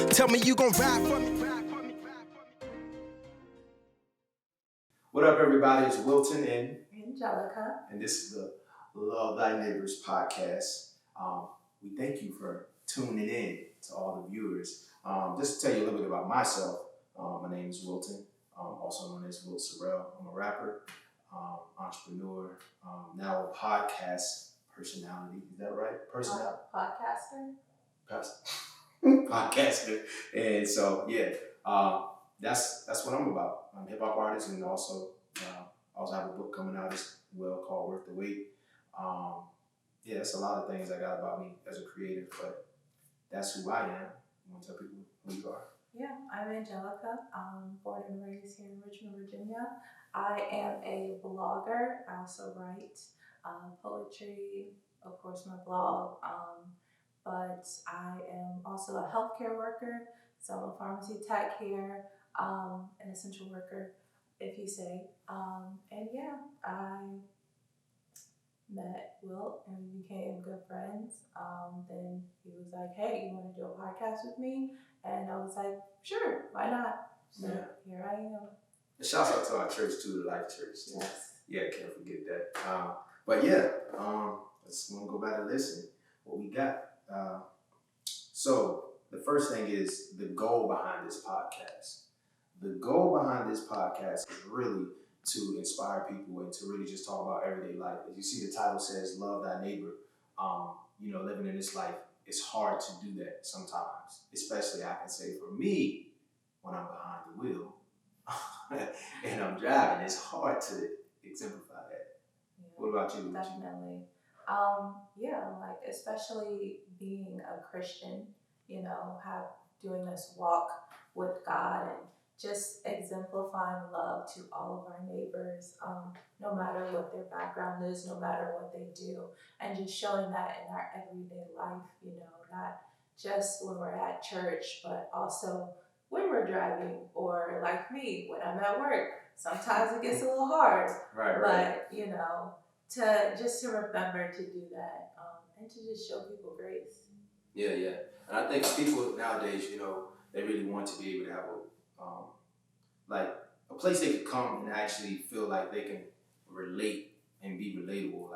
Tell me you gon' ride for me. What up, everybody? It's Wilton and Angelica. And this is the Love Thy Neighbors podcast. We thank you for tuning in to all the viewers. Just to tell you a little bit about myself, my name is Wilton, also known as Will Sorrell. I'm a rapper, entrepreneur, now a podcast personality. Is that right? Podcaster? Podcaster. And so, that's what I'm about. I'm a hip hop artist, and also have a book coming out as well called Worth the Wait. That's a lot of things I got about me as a creative, but that's who I am. You want to tell people who you are? Yeah, I'm Angelica. I'm born and raised here in Richmond, Virginia. I am a blogger. I also write poetry, of course, my blog. But I am also a healthcare worker. So I'm a pharmacy tech here, an essential worker, if you say. I met Wilt and we became good friends. Then he was like, hey, you want to do a podcast with me? And I was like, sure, why not? So here I am. Shouts out to our church too, the Life Church. Yes. Yeah, can't forget that. Let's go back and listen. What we got. So the first thing is the goal behind this podcast. The goal behind this podcast is really to inspire people and to really just talk about everyday life. As you see, the title says "Love Thy Neighbor." Living in this life, it's hard to do that sometimes. Especially, I can say for me, when I'm behind the wheel and I'm driving, it's hard to exemplify that. Yeah, what about you? Definitely. Especially being a Christian, doing this walk with God and just exemplifying love to all of our neighbors, no matter what their background is, no matter what they do, and just showing that in our everyday life, not just when we're at church, but also when we're driving, or like me, when I'm at work. Sometimes it gets a little hard, Right. But, to remember to do that, and to just show people grace. Yeah. And I think people nowadays, they really want to be able to have a place they could come and actually feel like they can relate and be relatable.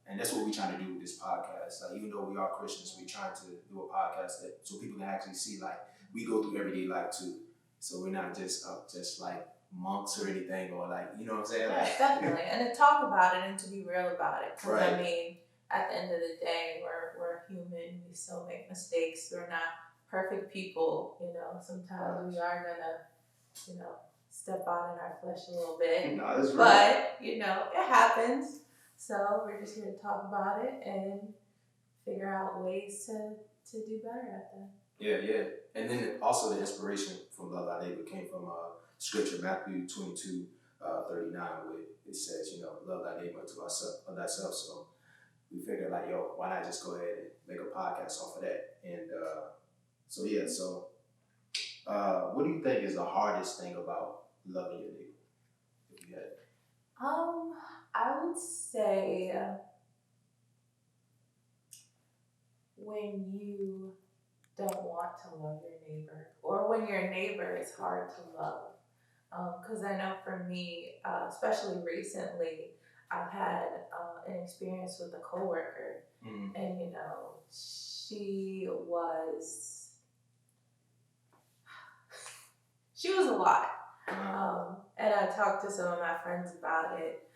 And that's what we're trying to do with this podcast. Even though we are Christians, we're trying to do a podcast so people can actually see we go through everyday life too. So we're not just like monks or anything, or you know what I'm saying? Yeah, definitely. And to talk about it and to be real about it. Because Right. At the end of the day, we're human. We still make mistakes. We're not perfect people. Sometimes we are gonna, step out in our flesh a little bit. No, that's right. But it happens. So we're just here to talk about it and figure out ways to do better at that. Yeah. And then also the inspiration from Love Thy Neighbor came from scripture, Matthew 22, 39, where it says, love thy neighbor unto thyself. So we figured why not just go ahead and make a podcast off of that? And what do you think is the hardest thing about loving your neighbor? If you had it? I would say when you don't want to love your neighbor, or when your neighbor is hard to love. Because I know for me, especially recently, I've had an experience with a coworker, and she was a lot. And I talked to some of my friends about it,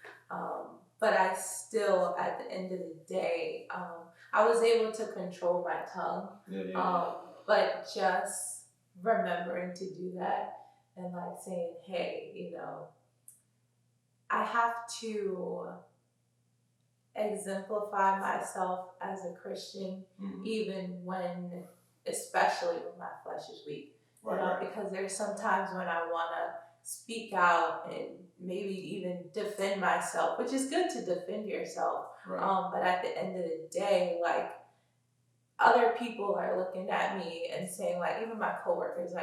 but I still, at the end of the day, I was able to control my tongue, but just remembering to do that and saying, hey, I have to exemplify myself as a Christian, even when, especially when my flesh is weak. Right. Because there's sometimes when I want to speak out and maybe even defend myself, which is good to defend yourself. Right. But at the end of the day, other people are looking at me and saying, even my coworkers,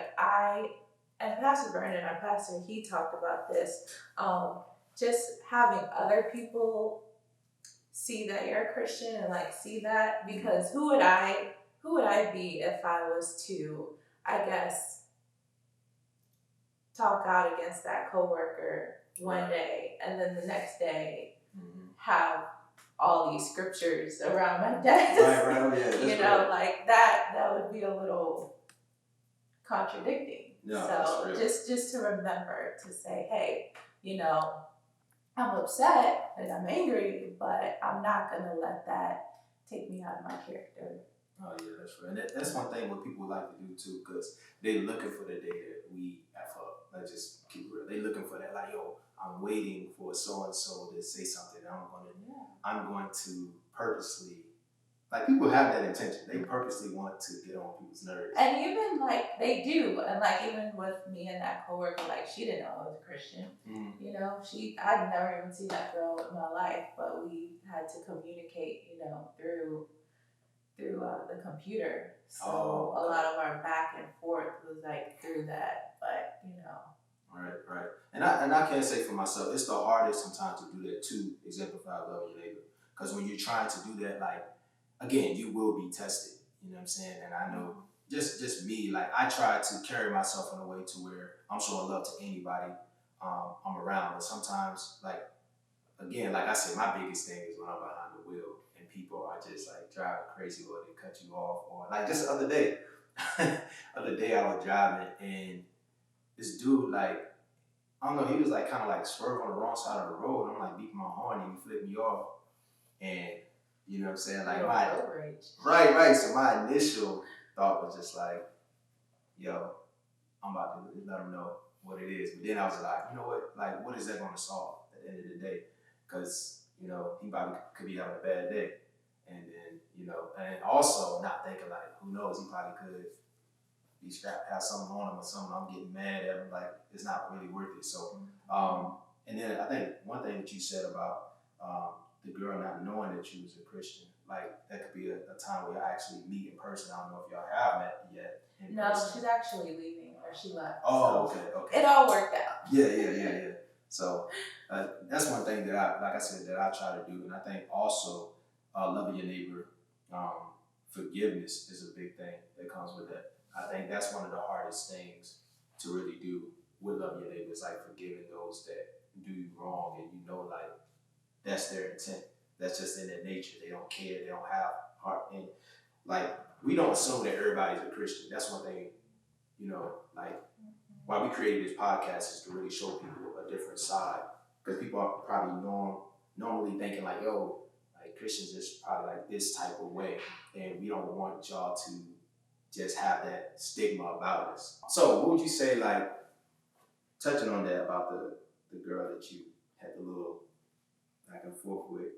and Pastor Vernon, our pastor, he talked about this, just having other people see that you're a Christian and see that, because who would I be if I was to I guess, talk out against that coworker one day, and then the next day have all these scriptures around my desk. Right. Oh, yeah. That's You know, like that would be a little contradicting. So just to remember to say, hey, you know, I'm upset and I'm angry, but I'm not gonna let that take me out of my character. Oh yeah, that's right. And that's one thing what people like to do too, because they looking for the day that we F up. Let's just keep it real. They looking for that, like, yo, I'm waiting for so and so to say something. I'm going to purposely, like, people have that intention. They purposely want to get on people's nerves. And even like they do, and like even with me and that coworker, like she didn't know I was a Christian. You know, I'd never even seen that girl in my life, but we had to communicate, you know, through the computer. So a lot of our back and forth was like through that, but you know. Right. And I can't say for myself, it's the hardest sometimes to do that to exemplify love your neighbor. Because when you're trying to do that, like, again, you will be tested. You know what I'm saying? And I know just me, like, I try to carry myself in a way to where I'm showing love to anybody I'm around. But sometimes, like, again, like I said, my biggest thing is when I'm behind the wheel and people are just like driving crazy or they cut you off. Or like just the other day, I was driving and this dude, like, I don't know, he was like kind of like swerving on the wrong side of the road. I'm like beeping my horn and he flipped me off. And you know what I'm saying? Like right. So my initial thought was just like, yo, I'm about to let him know what it is. But then I was like, you know what? Like, what is that going to solve at the end of the day? Because, you know, he probably could be having a bad day. And then, you know, and also not thinking like, who knows? He probably could be strapped, have something on him or something. I'm getting mad at him. Like, it's not really worth it. So, and then I think one thing that you said about the girl not knowing that you was a Christian, like that could be a time where y'all actually meet in person. I don't know if y'all have met yet. No, she's actually leaving, or she left. Oh, so okay. It all worked out. Yeah. So that's one thing that I said, that I try to do. And I think also loving your neighbor, forgiveness is a big thing that comes with that. I think that's one of the hardest things to really do with loving your neighbor, is like forgiving those that do you wrong, and you know, like, that's their intent. That's just in their nature. They don't care. They don't have heart. And like, we don't assume that everybody's a Christian. That's one thing, you know, like, why we created this podcast is to really show people a different side. Because people are probably normally thinking like, yo, like Christians is probably like this type of way. And we don't want y'all to just have that stigma about us. So what would you say, like, touching on that about the girl that you had the little back and forth with,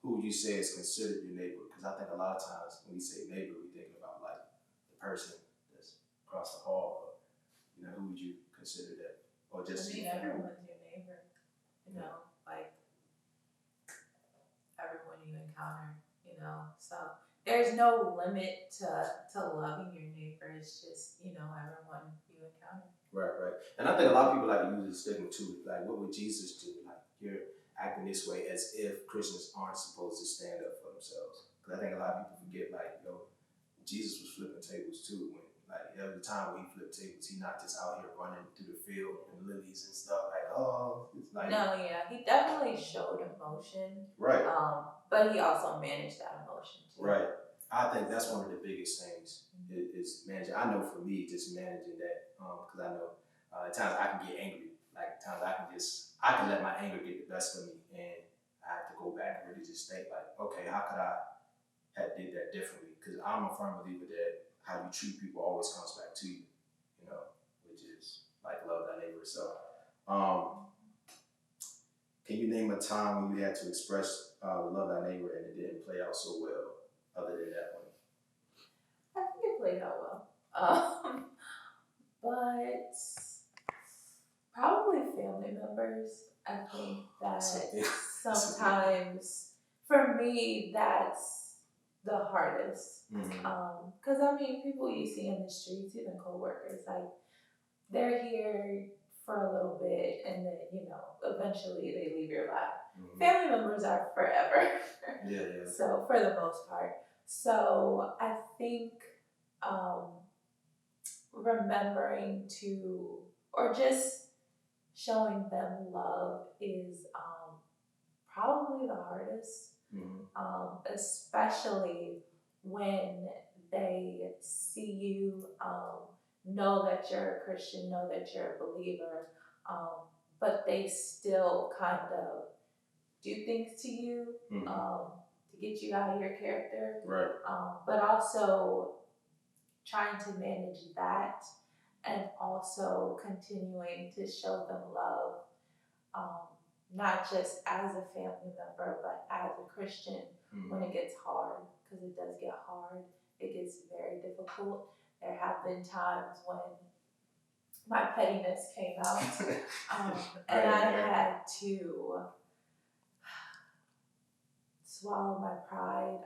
who would you say is considered your neighbor? Because I think a lot of times when we say neighbor, we're thinking about like the person that's across the hall. But, you know, who would you consider that? Or just everyone's your neighbor. You know, like everyone you encounter. You know, so there's no limit to loving your neighbor. It's just, you know, everyone you encounter. Right. And I think a lot of people like to use the stigma too. Like, what would Jesus do? Like, you're acting this way as if Christians aren't supposed to stand up for themselves. Because I think a lot of people forget, like, yo, Jesus was flipping tables too. When, like, every time when he flipped tables, he not just out here running through the field and lilies and stuff. Like, oh, it's like. No, yeah, he definitely showed emotion. Right. But he also managed that emotion too. Right. I think that's one of the biggest things is managing. I know for me, just managing that, because I know at times I can get angry. Like, at times I can let my anger get the best of me, and I have to go back and really just think like, okay, how could I have did that differently? Because I'm a firm believer that how you treat people always comes back to you, you know, which is like love thy neighbor. So, can you name a time when you had to express love thy neighbor and it didn't play out so well, other than that one? I think it played out well. But probably family members. I think that sometimes, for me, that's the hardest. Because, I mean, people you see in the streets, even co-workers, like, they're here for a little bit and then, you know, eventually they leave your life. Family members are forever. Yeah. So, for the most part. So, I think remembering to, or just showing them love is probably the hardest, especially when they see you, know that you're a Christian, know that you're a believer, but they still kind of do things to you to get you out of your character. Right. But also trying to manage that and also continuing to show them love, not just as a family member, but as a Christian when it gets hard, because it does get hard. It gets very difficult. There have been times when my pettiness came out, and I had to swallow my pride,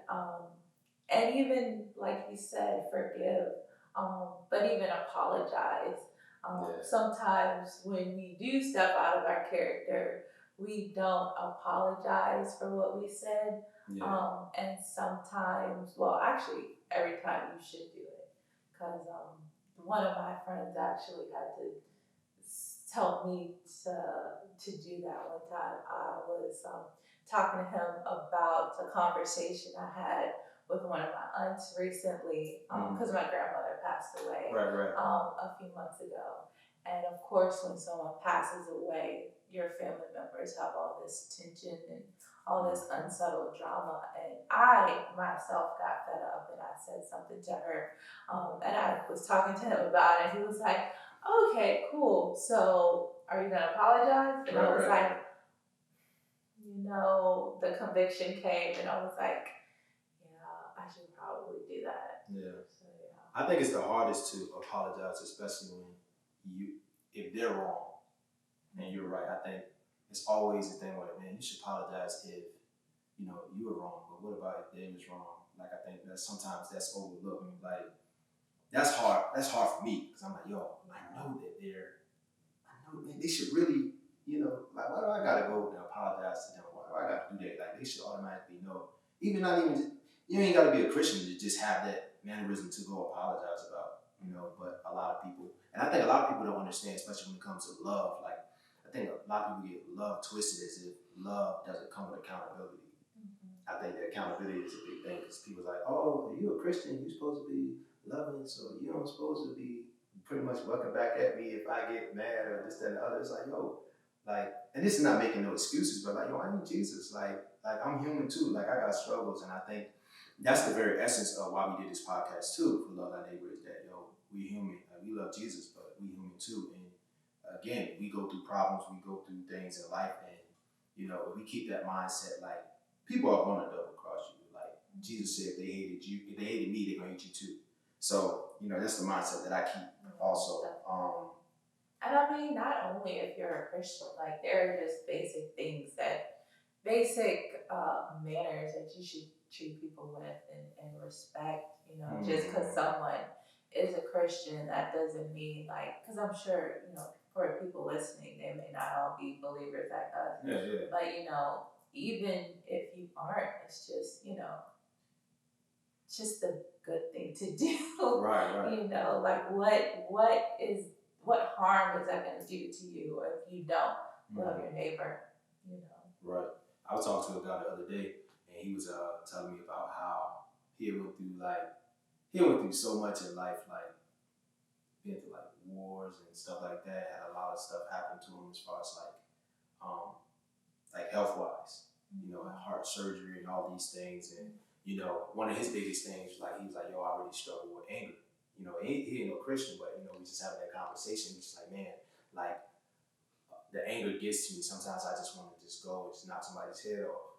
and even, like you said, forgive, but even apologize. Sometimes when we do step out of our character, we don't apologize for what we said. And sometimes, well, actually, every time you should do it. Because one of my friends actually had to tell me to do that one time. I was talking to him about a conversation I had with one of my aunts recently, because my grandmother passed away a few months ago. And of course, when someone passes away, your family members have all this tension and all this unsettled drama. And I myself got fed up and I said something to her. And I was talking to him about it. And he was like, okay, cool. So are you going to apologize? And I was like, the conviction came and I was like, I should probably do that. So, I think it's the hardest to apologize, especially when if they're wrong and you're right. I think it's always the thing where, man, you should apologize if, you were wrong, but what about if they was wrong? Like, I think that sometimes that's overlooked. Like, that's hard. That's hard for me, because I'm like, I know man, they should really, like, why do I gotta go and apologize to them? Why do I gotta do that? Like, they should automatically know. You ain't gotta be a Christian to just have that mannerism to go apologize about, but a lot of people, and I think a lot of people don't understand, especially when it comes to love. Like, I think a lot of people get love twisted as if love doesn't come with accountability. I think that accountability is a big thing, because people are like, oh, are you a Christian? You're supposed to be loving, so you don't supposed to be pretty much welcome back at me if I get mad or this, that, and the other. It's like, and this is not making no excuses, but like, I need Jesus. Like I'm human too. Like, I got struggles, and I think that's the very essence of why we did this podcast too, for Love Thy Neighbor, is that, we human. Like, we love Jesus, but we human too. And again, we go through problems, we go through things in life, and if we keep that mindset, like, people are going to double cross you. Like Jesus said, if they hated me, they're going to hate you too. So, that's the mindset that I keep also. And I mean, not only if you're a Christian, like, there are just basic manners that you should treat people with and respect, just because someone is a Christian, that doesn't mean, like, because I'm sure, for people listening, they may not all be believers like us. But, even if you aren't, it's just, just a good thing to do. Right. Like, what harm is that going to do to you if you don't love your neighbor, Right. I was talking to a guy the other day, and he was telling me about how he went through so much in life, like been through like wars and stuff like that, had a lot of stuff happen to him as far as like health wise, heart surgery and all these things. And one of his biggest things was like, he was like, I really struggle with anger. He ain't no Christian, but we just having that conversation. He's just like, man, like, the anger gets to me. Sometimes I just want to just go and just knock somebody's head off,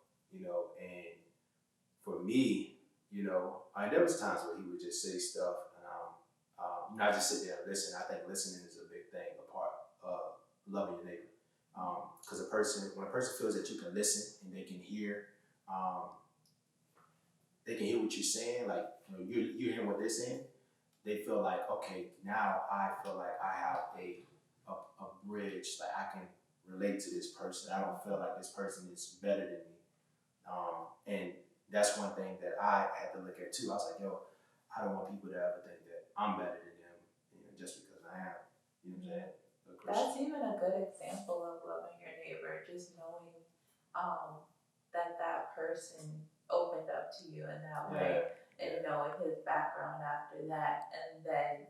and for me, there was times where he would just say stuff, and I just sit there and listen. I think listening is a big thing, a part of loving your neighbor. Because when a person feels that you can listen and they can hear what you're saying, like, you're hearing what they're saying, they feel like, okay, now I feel like I have a bridge, like I can relate to this person. I don't feel like this person is better than me. And that's one thing that I had to look at too. I was like, I don't want people to ever think that I'm better than them. just because I am, you know what I'm saying, a Christian. That's even a good example of loving your neighbor, just knowing that person opened up to you in that way, and knowing his background after that, and then,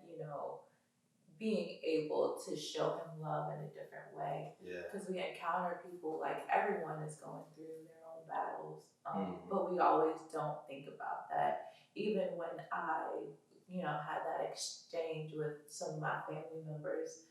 being able to show him love in a different way. Yeah. Because we encounter people, like everyone is going through their own battles, Mhm. but we always don't think about that. Even when I, had that exchange with some of my family members,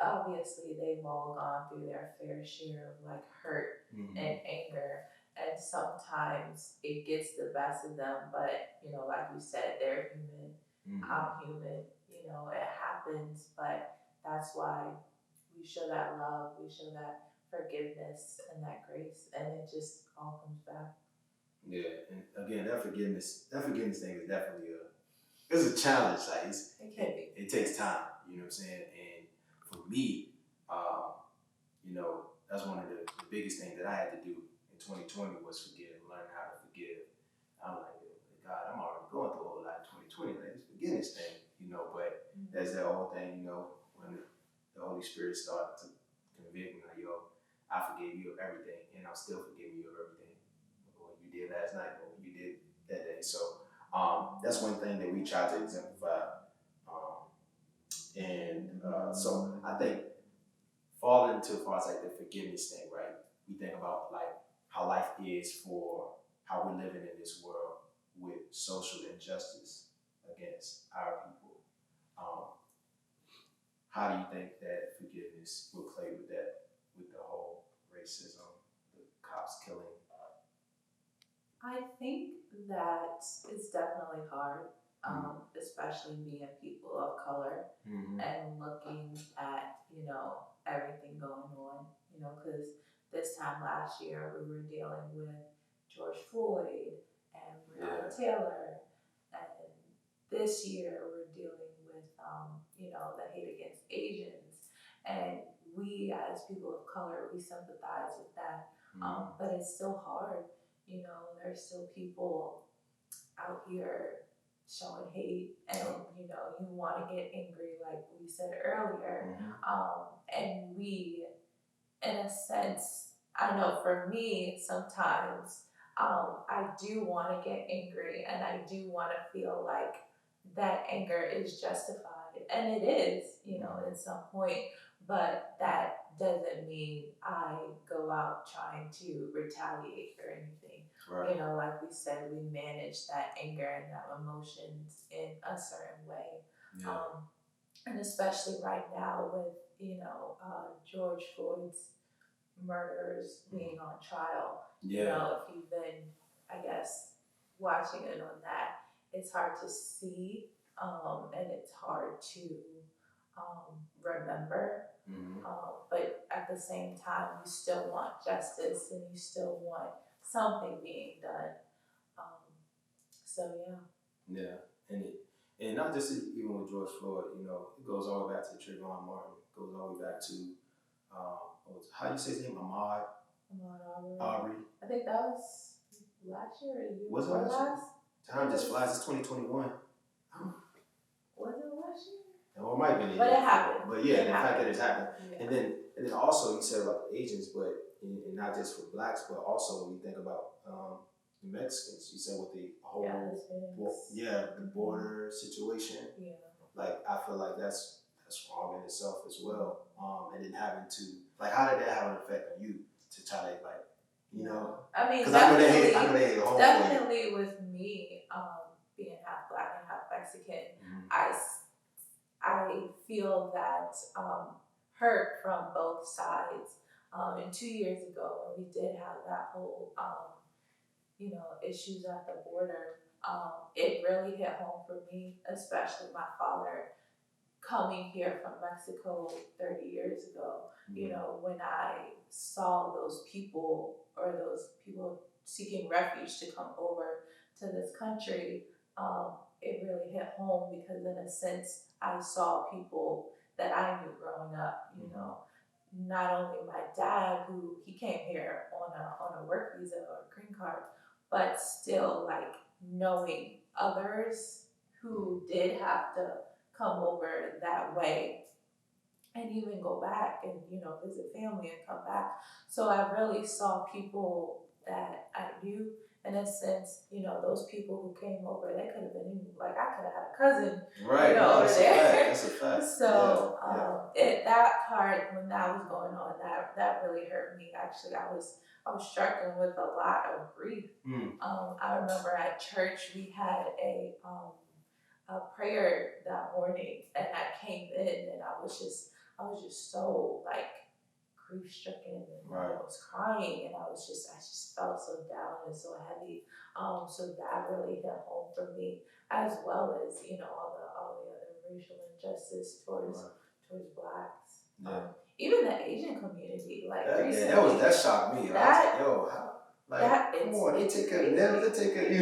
obviously they've all gone through their fair share of like hurt Mhm. and anger, and sometimes it gets the best of them, but like you said, they're human. Mhm. I'm human, it happens, but that's why we show that love, we show that forgiveness and that grace, and it just all comes back. Yeah, and again, that forgiveness thing is definitely it's a challenge. Like It can be. it takes time. You know what I'm saying? And for me, that's one of the biggest things that I had to do in 2020 was forgive, learn how to forgive. I'm like, God, I'm already going through a whole lot in 2020. Like this forgiveness thing, but there's that whole thing, when the Holy Spirit started to convict me, like, yo, I forgave you of everything, and I'm still forgiving you of everything. What you did last night, what you did that day. So that's one thing that we try to exemplify. So I think falling into as far as like the forgiveness thing, right? We think about like how life is for how we're living in this world with social injustice against our people. How do you think that forgiveness will play with that, with the whole racism, the cops killing? I think that it's definitely hard, especially being people of color, and looking at, everything going on, because this time last year we were dealing with George Floyd and Breonna Taylor, and this year we're dealing with, the hate against Asians, and we as people of color, we sympathize with that, but it's still hard. There's still people out here showing hate, and you want to get angry, like we said earlier. And we, in a sense, I know for me, sometimes I do want to get angry, and I do want to feel like that anger is justified, and it is, at some point. But that doesn't mean I go out trying to retaliate or anything. Right. Like we said, we manage that anger and that emotions in a certain way. Yeah. And especially right now with, George Floyd's murders being on trial. Yeah. If you've been, I guess, watching it on that, it's hard to see, and it's hard to remember. But at the same time, you still want justice, and you still want something being done. So yeah. Yeah, and not just even with George Floyd, it goes all the way back to Trayvon Martin. It goes all the way back to how do you say his name? Ahmaud Arbery. I think that was last year or the year Was it before last year? last? Time just flies. It's 2021. Was it last year? Well, it might be. But it happened. But yeah, the fact that it's happened, Yeah. and then also you said about the Asians, but and not just for blacks, but also when you think about the Mexicans, you said with the whole the border situation. Yeah. Like I feel like that's wrong in itself as well. And then having to how did that have an effect on you to try to I mean, because I know they hate home. Definitely with me, being half black and half Mexican, I feel that hurt from both sides. And 2 years ago, when we did have that whole, issues at the border, it really hit home for me, especially my father coming here from Mexico 30 years ago. When I saw those people seeking refuge to come over to this country, it really hit home because in a sense, I saw people that I knew growing up, not only my dad, who he came here on a work visa or a green card, but still like knowing others who did have to come over that way and even go back and, visit family and come back. So I really saw people that I knew in a sense, those people who came over, they could have been, like, I could have had a cousin, Right. No, over that's there. a fact. That's a fact. So yeah. that part, when that was going on, that really hurt me. Actually, I was struggling with a lot of grief. I remember at church we had a prayer that morning, and I came in and I was just so like grief stricken, and I was crying, and I just felt so down and so heavy. So that really hit home for me, as well as all the other racial injustice towards blacks. Even the Asian community, like recently, that shocked me. That, I was like, yo, how? Like, come on, they take care of them. They take care, they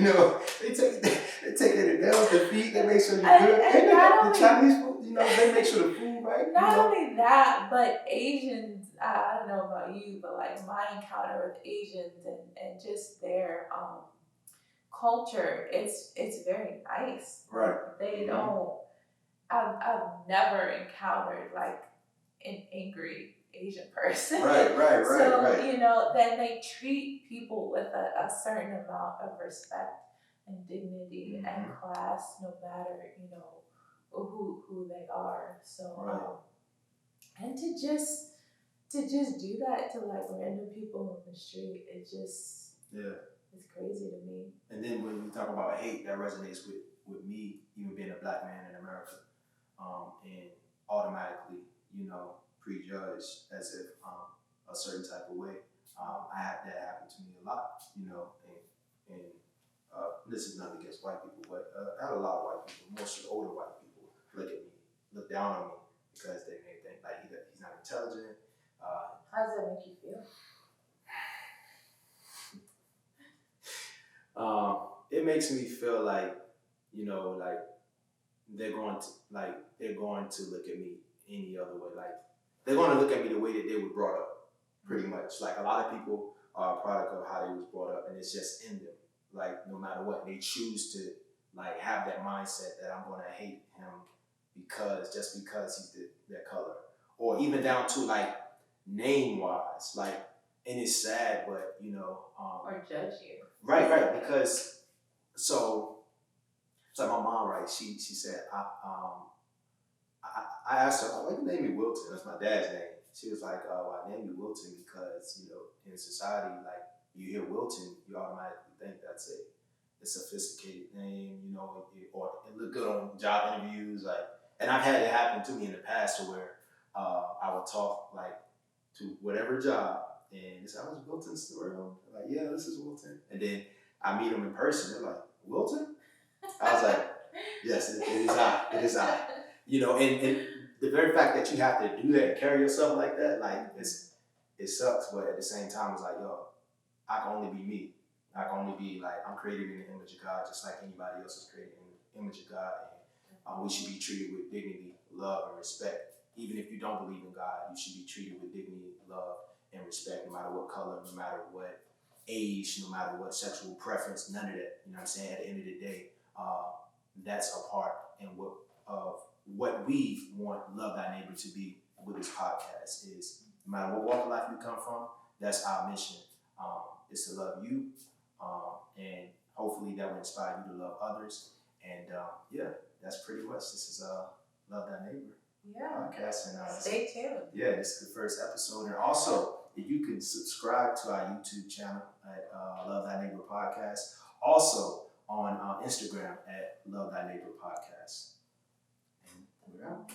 take care of them. The feet, they make sure you're good. And the Chinese food, they make sure the food right. Not only that, but Asians. I don't know about you, but like my encounter with Asians and just their culture, it's very nice. Right. They don't. I've never encountered like an angry Asian person. Right. So, then they treat people with a certain amount of respect and dignity and class, no matter, who they are. So, and to just do that to like random people on the street, it's crazy to me. And then when we talk about hate, that resonates with me, even being a black man in America, and automatically, prejudged as if a certain type of way. I had that happen to me a lot, and this is not against white people, but I had a lot of white people, mostly older white people, look down on me because they may think like he's not intelligent. How does that make you feel? It makes me feel like, like they're going to look at me any other way. Like they're going to look at me the way that they were brought up, pretty much. Like a lot of people are a product of how they was brought up, and it's just in them. Like no matter what, they choose to like have that mindset that I'm going to hate him because he's their color, or even down to like name wise, like, and it's sad, but or judge you. Right, because so my mom, right? She said I asked her, why you name me Wilton? That's my dad's name. She was like, I named you Wilton because in society, like you hear Wilton, you automatically think that's a sophisticated name, or it look good on job interviews, like. And I've had it happen to me in the past to where I would talk like to whatever job, and they say, "I was Wilton Storell." I'm like, yeah, this is Wilton. And then I meet them in person. They're like, Wilton? I was like, yes, it is I. It is I. And the very fact that you have to do that and carry yourself like that, like it sucks. But at the same time, it's like, yo, I can only be me. I can only be like, I'm created in the image of God, just like anybody else is created in the image of God. And we should be treated with dignity, love, and respect. Even if you don't believe in God, you should be treated with dignity, love, and respect, no matter what color, no matter what age, no matter what sexual preference, none of that. You know what I'm saying? At the end of the day, that's a part of what we want Love Thy Neighbor to be with this podcast is no matter what walk of life you come from, that's our mission, is to love you, and hopefully that will inspire you to love others. And that's pretty much, this is Love Thy Neighbor podcast. And stay tuned. Yeah, this is the first episode. And also, if you can subscribe to our YouTube channel at Love Thy Neighbor Podcast. Also on Instagram at Love Thy Neighbor Podcast. And we're out.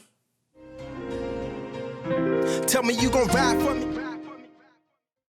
Tell me you gon' ride for me.